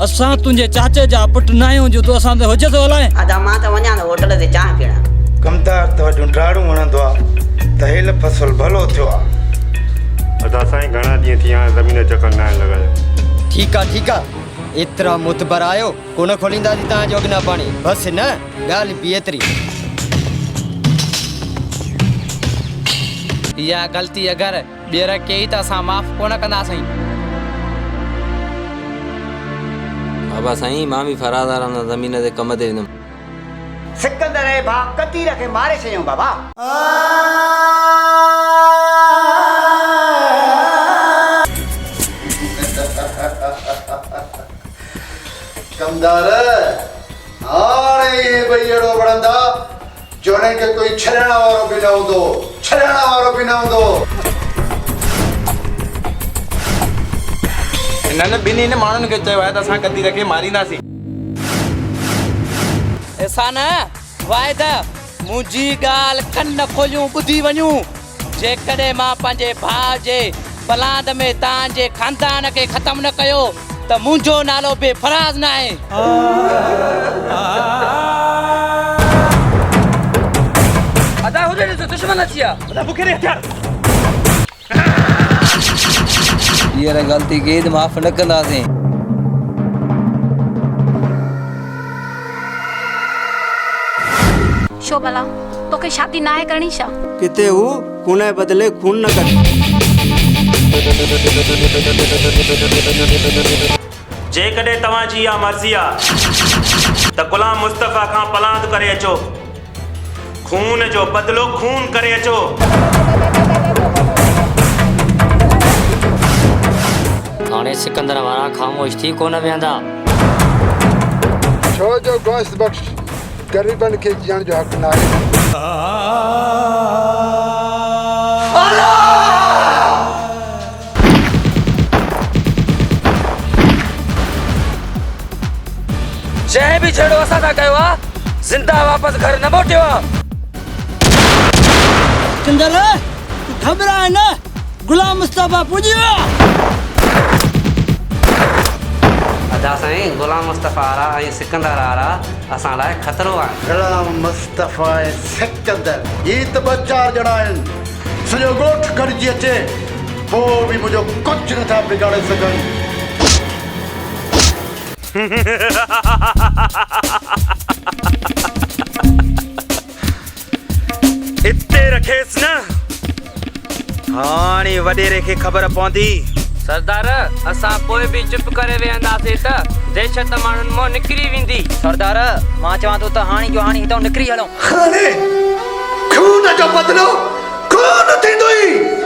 असां तुंहिंजे चाचे जा पुट न आहियूं जो तूं असां ते हुजे थो हलाए। अदा मां त वञा थो होटल ते चांहि पीअण। कमदार तवजो ॾाढो वणंदो आहे त हेल फसल भलो थियो आहे। अदा साईं घणा ॾींहं थी विया ज़मीन चकर न लॻायो। ठीक आहे एतिरा मुतबर आयो कोन खोलींदासीं तव्हांजो अॻिना पाणी बसि न ॻाल्हि बि एतिरी। इहा ग़लती अगरि ॿीहर कई त असां माफ़ कोन कंदासीं। बाबा साईं मां बि फरादाराना ज़मीन ते कम ते वेंदुमि। सिकंदर जे भाउ कतीर खे मारे छॾियूं बाबा। कमदार हाणे ये भई अहिड़ो वणंदा जोने के कोई छॾण वारो बि न हूंदो, छॾण वारो बि न हूंदो। हिननि ॿिन्हिनि माण्हुनि खे चयो आहे त असां कतीर खे मारींदासीं। असां न वाइदा मुंहिंजी ॻाल्हि कन खोलियूं ॿुधी वञूं। जेकॾहिं मां पंहिंजे भाउ जे बलाद में तव्हांजे खानदान खे ख़तमु न कयो त मुंहिंजो नालो बेफराज़ न आहे। अदा हुजे ॾिसो दुश्मन अची विया। अदा बुखे रे हथियार। हींअर ग़लती कई त माफ़ न कंदासीं। शो भला तोखे शादी ना है करनी छा? किथे हू खून जे बदले खून न कर। जेकॾहिं तव्हांजी इहा मर्ज़ी आहे त गुलाम मुस्तफ़ा खां पलांद करे अचो, खून जो बदिलो खून करे अचो। हाणे सिकंदर वारा ख़ामोश थी कोन वेंदा। छो जो गोश्त बख़्श ग़रीबनि खे जीअण जो हक़ न आहे। जंहिं बि छेड़ो असां सां कयो आहे ज़िंदा वापसि घर न मोटियो आहे। सिकंदर तूं घबराए न, गुलाम मुस्तफ़ा पुॼी वियो। अदा साईं गुलाम मुस्तफ़ा वारा ऐं सिकंदर वारा असां लाइ ख़तरो आहे। गुलाम मुस्तफ़ा ऐं सिकंदर ही त ॿ चार ॼणा आहिनि। सॼो ॻोठ गॾिजी अचे पोइ बि मुंहिंजो कुझु नथा बिगाड़े सघनि। इते रखेसि न, हाणे वॾेरे खे ख़बर पवंदी। सरदार असां पोइ बि चुप करे वेहंदासीं त दहशत माण्हुनि मां निकिरी वेंदी। सरदार मां चवां थो त हाणे जो हाणे हितां निकिरी हलूं। हाणे खून जो बदिलो खून थींदो ई।